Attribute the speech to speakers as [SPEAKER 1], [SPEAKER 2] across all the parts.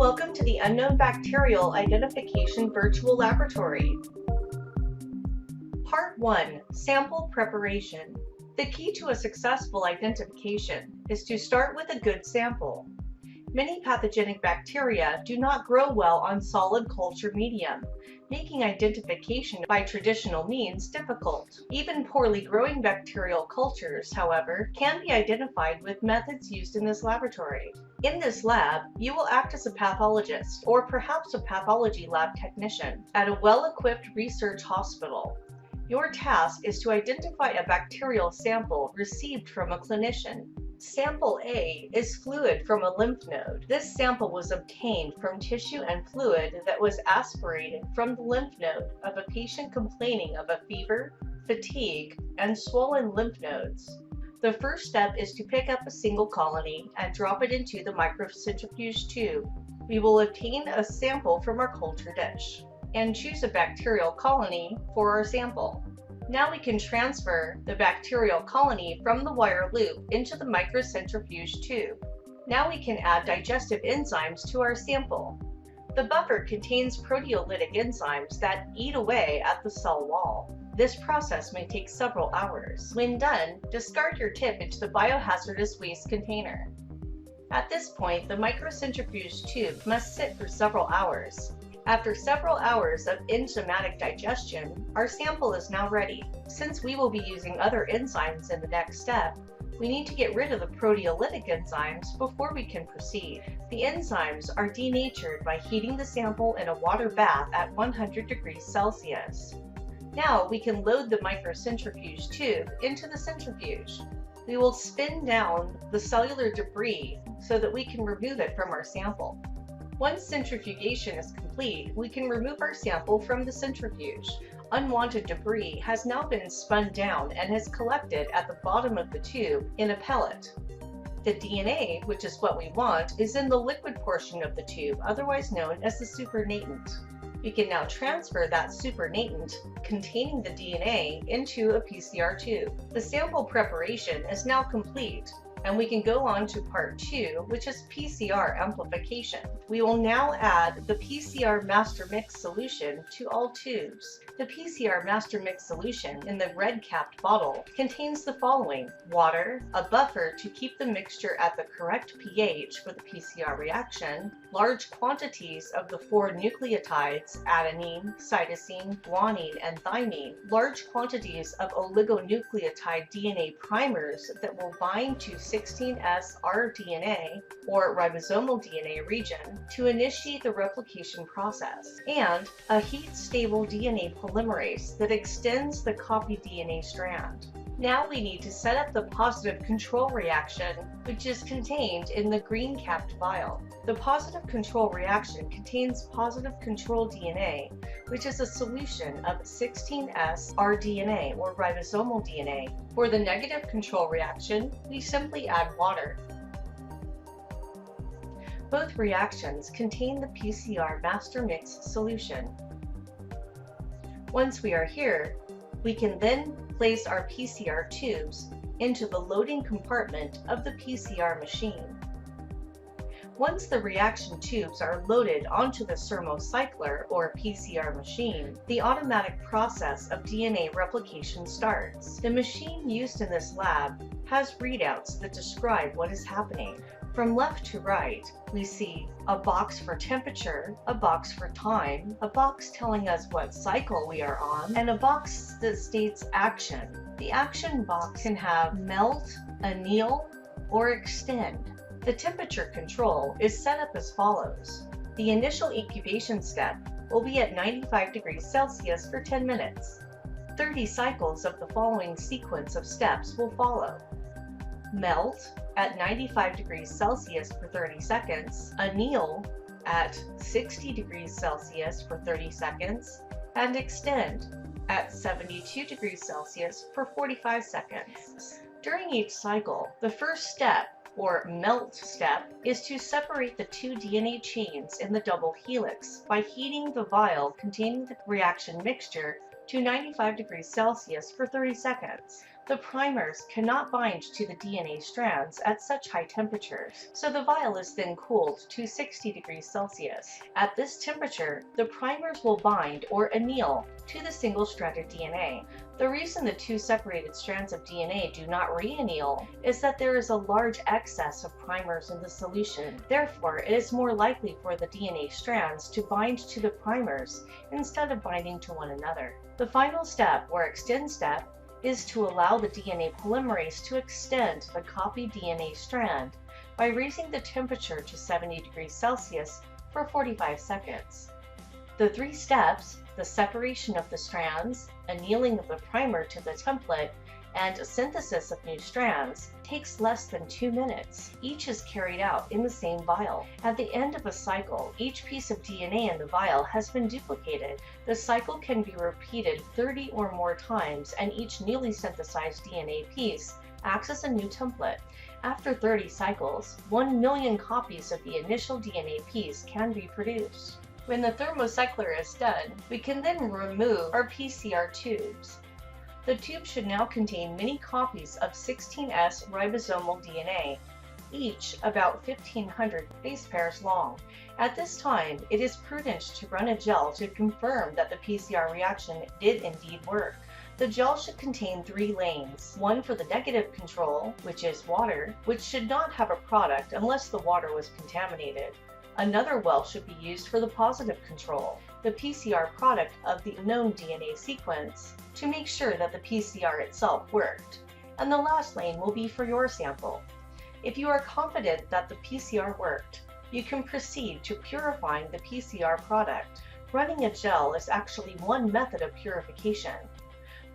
[SPEAKER 1] Welcome to the Unknown Bacterial Identification Virtual Laboratory. Part 1. Sample Preparation. The key to a successful identification is to start with a good sample. Many pathogenic bacteria do not grow well on solid culture medium, making identification by traditional means difficult. Even poorly growing bacterial cultures, however, can be identified with methods used in this laboratory. In this lab, you will act as a pathologist or perhaps a pathology lab technician at a well-equipped research hospital. Your task is to identify a bacterial sample received from a clinician. Sample A is fluid from a lymph node. This sample was obtained from tissue and fluid that was aspirated from the lymph node of a patient complaining of a fever, fatigue, and swollen lymph nodes. The first step is to pick up a single colony and drop it into the microcentrifuge tube. We will obtain a sample from our culture dish and choose a bacterial colony for our sample. Now we can transfer the bacterial colony from the wire loop into the microcentrifuge tube. Now we can add digestive enzymes to our sample. The buffer contains proteolytic enzymes that eat away at the cell wall. This process may take several hours. When done, discard your tip into the biohazardous waste container. At this point, the microcentrifuge tube must sit for several hours. After several hours of enzymatic digestion, our sample is now ready. Since we will be using other enzymes in the next step, we need to get rid of the proteolytic enzymes before we can proceed. The enzymes are denatured by heating the sample in a water bath at 100 degrees Celsius. Now we can load the microcentrifuge tube into the centrifuge. We will spin down the cellular debris so that we can remove it from our sample. Once centrifugation is complete, we can remove our sample from the centrifuge. Unwanted debris has now been spun down and is collected at the bottom of the tube in a pellet. The DNA, which is what we want, is in the liquid portion of the tube, otherwise known as the supernatant. We can now transfer that supernatant containing the DNA into a PCR tube. The sample preparation is now complete, and we can go on to part 2, which is PCR amplification. We will now add the PCR MasterMix Solution to all tubes. The PCR MasterMix Solution in the red-capped bottle contains the following: water, a buffer to keep the mixture at the correct pH for the PCR reaction, large quantities of the 4 nucleotides adenine, cytosine, guanine, and thymine, large quantities of oligonucleotide DNA primers that will bind to 16S rDNA or ribosomal DNA region to initiate the replication process, and a heat-stable DNA polymerase that extends the copied DNA strand. Now we need to set up the positive control reaction, which is contained in the green-capped vial. The positive control reaction contains positive control DNA, which is a solution of 16S rDNA or ribosomal DNA. For the negative control reaction, we simply add water. Both reactions contain the PCR MasterMix solution. Once we are here, we can then place our PCR tubes into the loading compartment of the PCR machine. Once the reaction tubes are loaded onto the thermocycler or PCR machine, the automatic process of DNA replication starts. The machine used in this lab has readouts that describe what is happening. From left to right, we see a box for temperature, a box for time, a box telling us what cycle we are on, and a box that states action. The action box can have melt, anneal, or extend. The temperature control is set up as follows. The initial incubation step will be at 95 degrees Celsius for 10 minutes. 30 cycles of the following sequence of steps will follow. Melt at 95 degrees Celsius for 30 seconds, anneal at 60 degrees Celsius for 30 seconds, and extend at 72 degrees Celsius for 45 seconds. During each cycle, the first step, or melt step, is to separate the 2 DNA chains in the double helix by heating the vial containing the reaction mixture to 95 degrees Celsius for 30 seconds. The primers cannot bind to the DNA strands at such high temperatures, so the vial is then cooled to 60 degrees Celsius. At this temperature, the primers will bind or anneal to the single-stranded DNA. The reason the two separated strands of DNA do not re-anneal is that there is a large excess of primers in the solution. Therefore, it is more likely for the DNA strands to bind to the primers instead of binding to one another. The final step, or extend step, is to allow the DNA polymerase to extend the copied DNA strand by raising the temperature to 70 degrees Celsius for 45 seconds. The three steps, the separation of the strands, annealing of the primer to the template, and synthesis of new strands, takes less than 2 minutes. Each is carried out in the same vial. At the end of a cycle, each piece of DNA in the vial has been duplicated. The cycle can be repeated 30 or more times, and each newly synthesized DNA piece acts as a new template. After 30 cycles, 1 million copies of the initial DNA piece can be produced. When the thermocycler is done, we can then remove our PCR tubes. The tube should now contain many copies of 16S ribosomal DNA, each about 1,500 base pairs long. At this time, it is prudent to run a gel to confirm that the PCR reaction did indeed work. The gel should contain 3 lanes, one for the negative control, which is water, which should not have a product unless the water was contaminated. Another well should be used for the positive control, the PCR product of the known DNA sequence, to make sure that the PCR itself worked. And the last lane will be for your sample. If you are confident that the PCR worked, you can proceed to purifying the PCR product. Running a gel is actually one method of purification.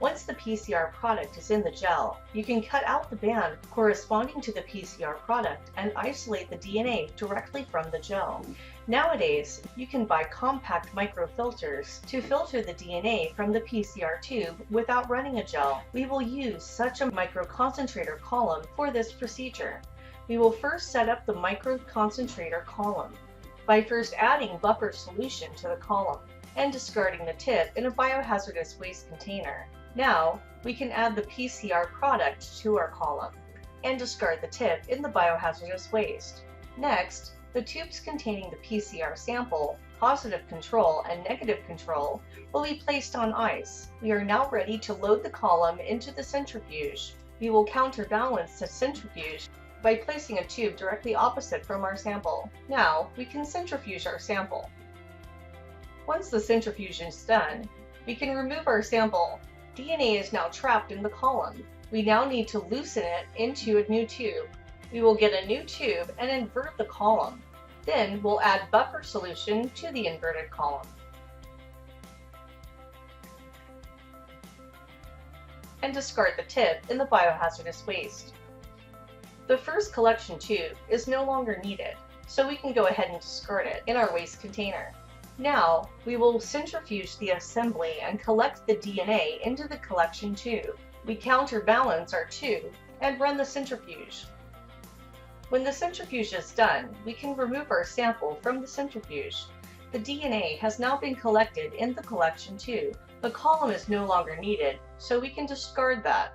[SPEAKER 1] Once the PCR product is in the gel, you can cut out the band corresponding to the PCR product and isolate the DNA directly from the gel. Nowadays, you can buy compact microfilters to filter the DNA from the PCR tube without running a gel. We will use such a microconcentrator column for this procedure. We will first set up the microconcentrator column by first adding buffer solution to the column and discarding the tip in a biohazardous waste container. Now, we can add the PCR product to our column and discard the tip in the biohazardous waste. Next, the tubes containing the PCR sample, positive control and negative control, will be placed on ice. We are now ready to load the column into the centrifuge. We will counterbalance the centrifuge by placing a tube directly opposite from our sample. Now, we can centrifuge our sample. Once the centrifuge is done, we can remove our sample. DNA is now trapped in the column. We now need to loosen it into a new tube. We will get a new tube and invert the column. Then we'll add buffer solution to the inverted column and discard the tip in the biohazardous waste. The first collection tube is no longer needed, so we can go ahead and discard it in our waste container. Now, we will centrifuge the assembly and collect the DNA into the collection tube. We counterbalance our tube and run the centrifuge. When the centrifuge is done, we can remove our sample from the centrifuge. The DNA has now been collected in the collection tube. The column is no longer needed, so we can discard that.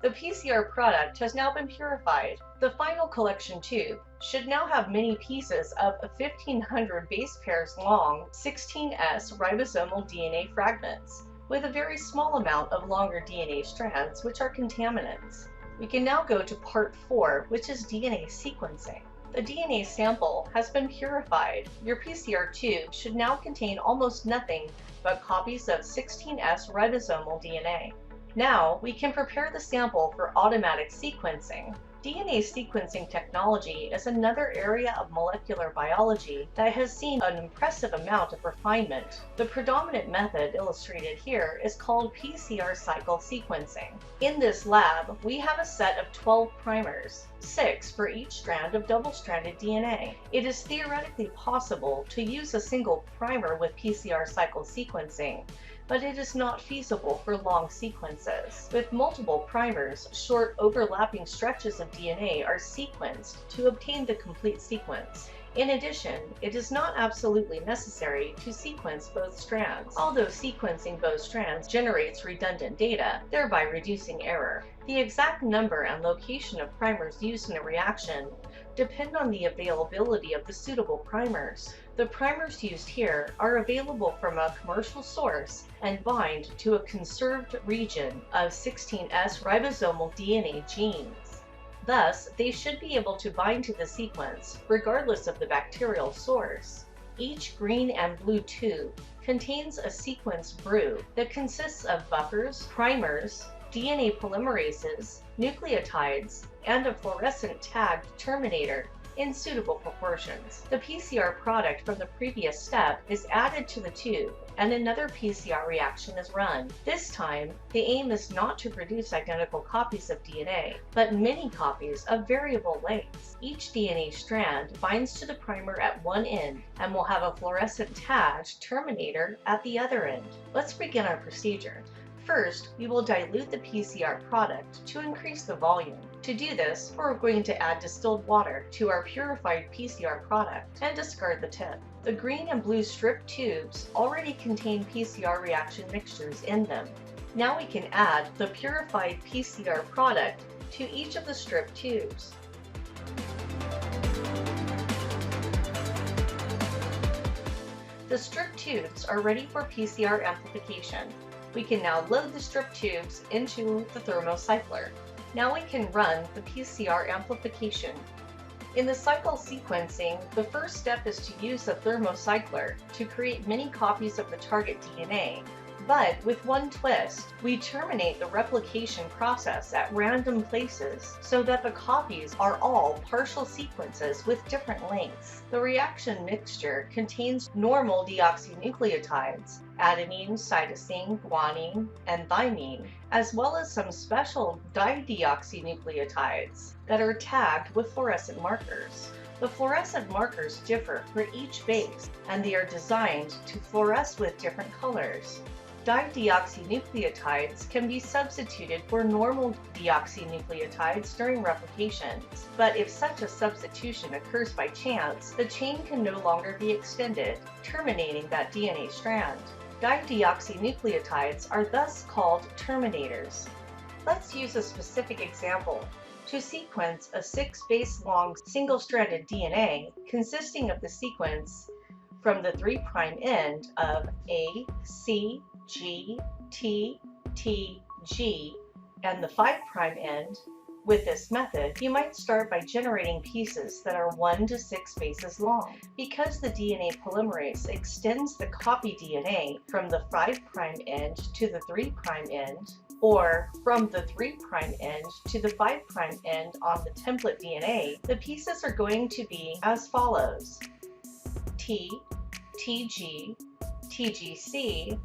[SPEAKER 1] The PCR product has now been purified. The final collection tube should now have many pieces of 1,500 base pairs long 16S ribosomal DNA fragments, with a very small amount of longer DNA strands, which are contaminants. We can now go to part 4, which is DNA sequencing. The DNA sample has been purified. Your PCR tube should now contain almost nothing but copies of 16S ribosomal DNA. Now, we can prepare the sample for automatic sequencing. DNA sequencing technology is another area of molecular biology that has seen an impressive amount of refinement. The predominant method illustrated here is called PCR cycle sequencing. In this lab, we have a set of 12 primers, 6 for each strand of double-stranded DNA. It is theoretically possible to use a single primer with PCR cycle sequencing, but it is not feasible for long sequences. With multiple primers, short overlapping stretches of DNA are sequenced to obtain the complete sequence. In addition, it is not absolutely necessary to sequence both strands, although sequencing both strands generates redundant data, thereby reducing error. The exact number and location of primers used in a reaction depend on the availability of the suitable primers. The primers used here are available from a commercial source and bind to a conserved region of 16S ribosomal DNA genes. Thus, they should be able to bind to the sequence regardless of the bacterial source. Each green and blue tube contains a sequence Brew that consists of buffers, primers, DNA polymerases, nucleotides, and a fluorescent tagged terminator in suitable proportions. The PCR product from the previous step is added to the tube and another PCR reaction is run. This time, the aim is not to produce identical copies of DNA, but many copies of variable lengths. Each DNA strand binds to the primer at one end and will have a fluorescent tagged terminator at the other end. Let's begin our procedure. First, we will dilute the PCR product to increase the volume. To do this, we're going to add distilled water to our purified PCR product and discard the tip. The green and blue strip tubes already contain PCR reaction mixtures in them. Now we can add the purified PCR product to each of the strip tubes. The strip tubes are ready for PCR amplification. We can now load the strip tubes into the thermocycler. Now we can run the PCR amplification. In the cycle sequencing, the first step is to use the thermocycler to create many copies of the target DNA. But with one twist, we terminate the replication process at random places so that the copies are all partial sequences with different lengths. The reaction mixture contains normal deoxynucleotides, adenine, cytosine, guanine, and thymine, as well as some special dideoxynucleotides that are tagged with fluorescent markers. The fluorescent markers differ for each base, and they are designed to fluoresce with different colors. Dideoxynucleotides can be substituted for normal deoxynucleotides during replications, but if such a substitution occurs by chance, the chain can no longer be extended, terminating that DNA strand. Dideoxynucleotides are thus called terminators. Let's use a specific example. To sequence a 6-base long single-stranded DNA consisting of the sequence from the 3' end of A, C, G, T, T, G, and the 5' end. With this method, you might start by generating pieces that are 1 to 6 bases long. Because the DNA polymerase extends the copy DNA from the 5' end to the 3' end, or from the 3' end to the 5' end on the template DNA, the pieces are going to be as follows: T, TG, TGC,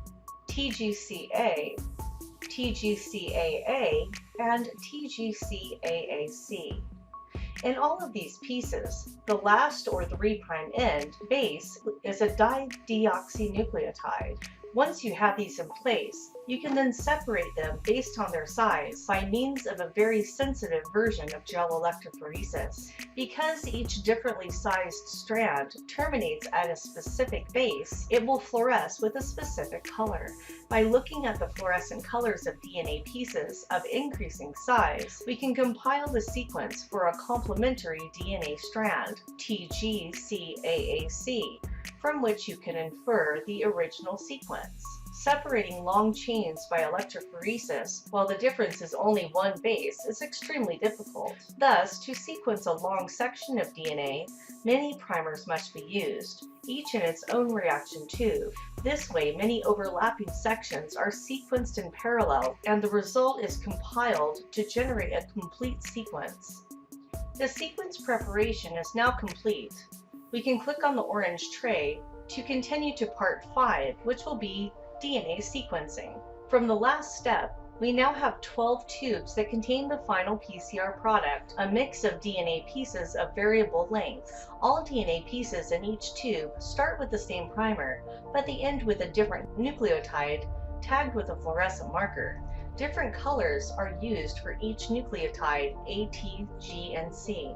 [SPEAKER 1] TGCA, TGCAA, and TGCAAC. In all of these pieces, the last or 3' end base is a dideoxynucleotide. Once you have these in place, you can then separate them based on their size by means of a very sensitive version of gel electrophoresis. Because each differently sized strand terminates at a specific base, it will fluoresce with a specific color. By looking at the fluorescent colors of DNA pieces of increasing size, we can compile the sequence for a complementary DNA strand, TGCAAC, from which you can infer the original sequence. Separating long chains by electrophoresis, while the difference is only one base, is extremely difficult. Thus, to sequence a long section of DNA, many primers must be used, each in its own reaction tube. This way, many overlapping sections are sequenced in parallel, and the result is compiled to generate a complete sequence. The sequence preparation is now complete. We can click on the orange tray to continue to part 5, which will be DNA sequencing. From the last step, we now have 12 tubes that contain the final PCR product, a mix of DNA pieces of variable length. All DNA pieces in each tube start with the same primer, but they end with a different nucleotide tagged with a fluorescent marker. Different colors are used for each nucleotide A, T, G, and C.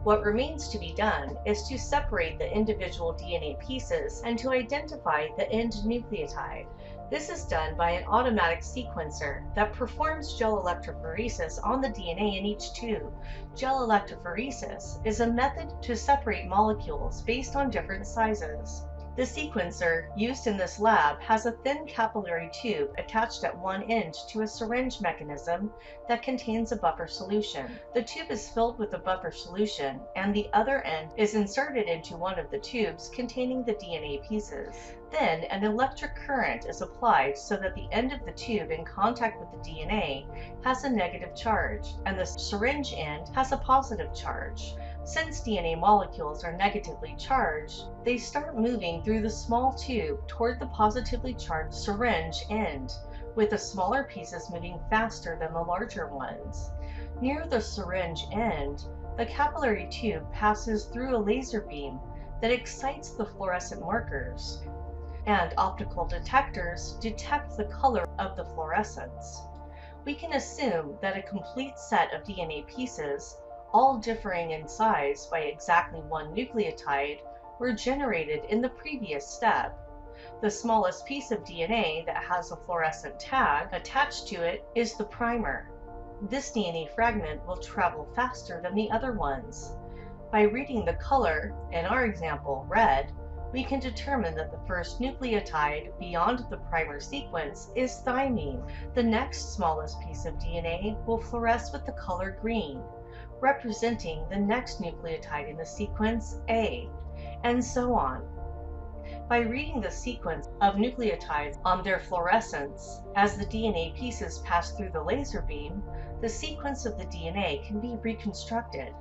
[SPEAKER 1] What remains to be done is to separate the individual DNA pieces and to identify the end nucleotide. This is done by an automatic sequencer that performs gel electrophoresis on the DNA in each tube. Gel electrophoresis is a method to separate molecules based on different sizes. The sequencer used in this lab has a thin capillary tube attached at one end to a syringe mechanism that contains a buffer solution. The tube is filled with the buffer solution, and the other end is inserted into one of the tubes containing the DNA pieces. Then an electric current is applied so that the end of the tube in contact with the DNA has a negative charge, and the syringe end has a positive charge. Since DNA molecules are negatively charged, they start moving through the small tube toward the positively charged syringe end, with the smaller pieces moving faster than the larger ones. Near the syringe end, the capillary tube passes through a laser beam that excites the fluorescent markers, and optical detectors detect the color of the fluorescence. We can assume that a complete set of DNA pieces, all differing in size by exactly one nucleotide, were generated in the previous step. The smallest piece of DNA that has a fluorescent tag attached to it is the primer. This DNA fragment will travel faster than the other ones. By reading the color, in our example red, we can determine that the first nucleotide beyond the primer sequence is thymine. The next smallest piece of DNA will fluoresce with the color green, representing the next nucleotide in the sequence A, and so on. By reading the sequence of nucleotides on their fluorescence as the DNA pieces pass through the laser beam, the sequence of the DNA can be reconstructed.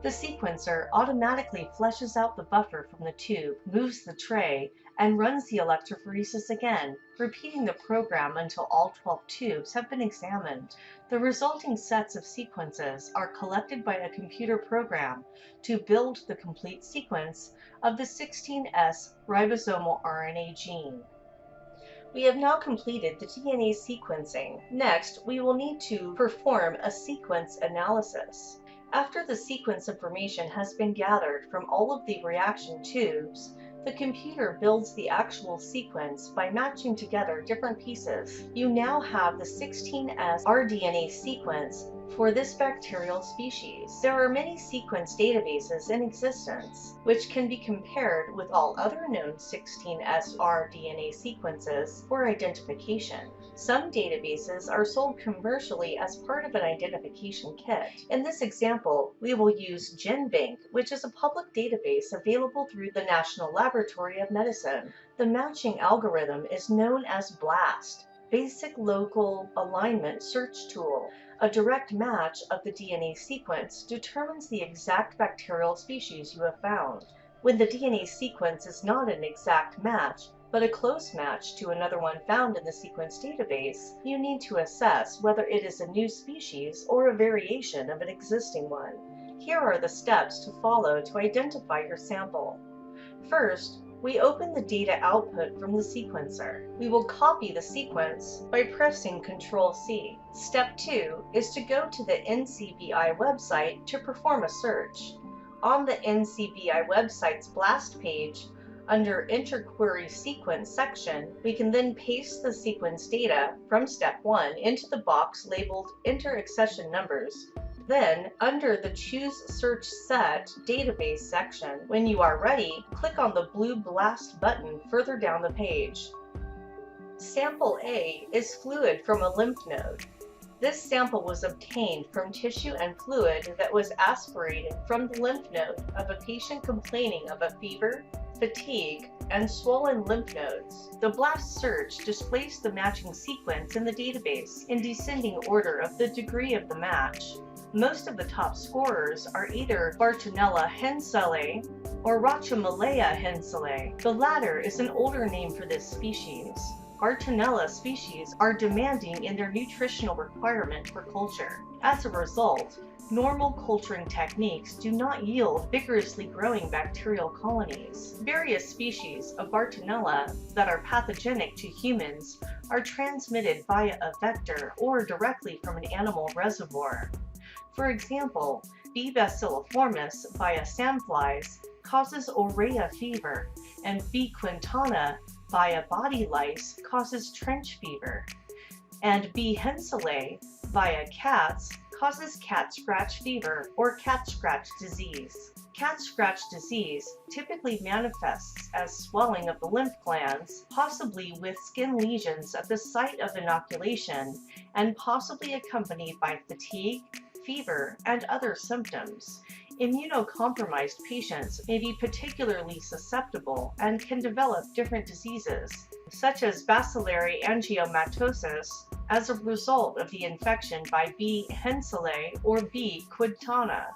[SPEAKER 1] The sequencer automatically flushes out the buffer from the tube, moves the tray, and runs the electrophoresis again, repeating the program until all 12 tubes have been examined. The resulting sets of sequences are collected by a computer program to build the complete sequence of the 16S ribosomal RNA gene. We have now completed the DNA sequencing. Next, we will need to perform a sequence analysis. After the sequence information has been gathered from all of the reaction tubes, the computer builds the actual sequence by matching together different pieces. You now have the 16S rDNA sequence for this bacterial species. There are many sequence databases in existence, which can be compared with all other known 16S rDNA sequences for identification. Some databases are sold commercially as part of an identification kit. In this example, we will use GenBank, which is a public database available through the National Laboratory of Medicine. The matching algorithm is known as BLAST, Basic Local Alignment Search Tool. A direct match of the DNA sequence determines the exact bacterial species you have found. When the DNA sequence is not an exact match, but a close match to another one found in the sequence database, you need to assess whether it is a new species or a variation of an existing one. Here are the steps to follow to identify your sample. First, we open the data output from the sequencer. We will copy the sequence by pressing Ctrl+C. Step 2 is to go to the NCBI website to perform a search. On the NCBI website's BLAST page, under Enter Query Sequence section, we can then paste the sequence data from Step 1 into the box labeled Enter Accession Numbers. Then, under the Choose Search Set database section, when you are ready, click on the blue BLAST button further down the page. Sample A is fluid from a lymph node. This sample was obtained from tissue and fluid that was aspirated from the lymph node of a patient complaining of a fever, fatigue, and swollen lymph nodes. The BLAST search displays the matching sequence in the database in descending order of the degree of the match. Most of the top scorers are either Bartonella henselae or Racemolea henselae. The latter is an older name for this species. Bartonella species are demanding in their nutritional requirement for culture. As a result, normal culturing techniques do not yield vigorously growing bacterial colonies. Various species of Bartonella that are pathogenic to humans are transmitted via a vector or directly from an animal reservoir. For example, B. bacilliformis via sandflies causes urea fever, and B. quintana via body lice causes trench fever, and B. henselae via cats causes cat scratch fever or cat scratch disease. Cat scratch disease typically manifests as swelling of the lymph glands, possibly with skin lesions at the site of inoculation, and possibly accompanied by fatigue, fever, and other symptoms. Immunocompromised patients may be particularly susceptible and can develop different diseases, such as bacillary angiomatosis, as a result of the infection by B. henselae or B. quintana.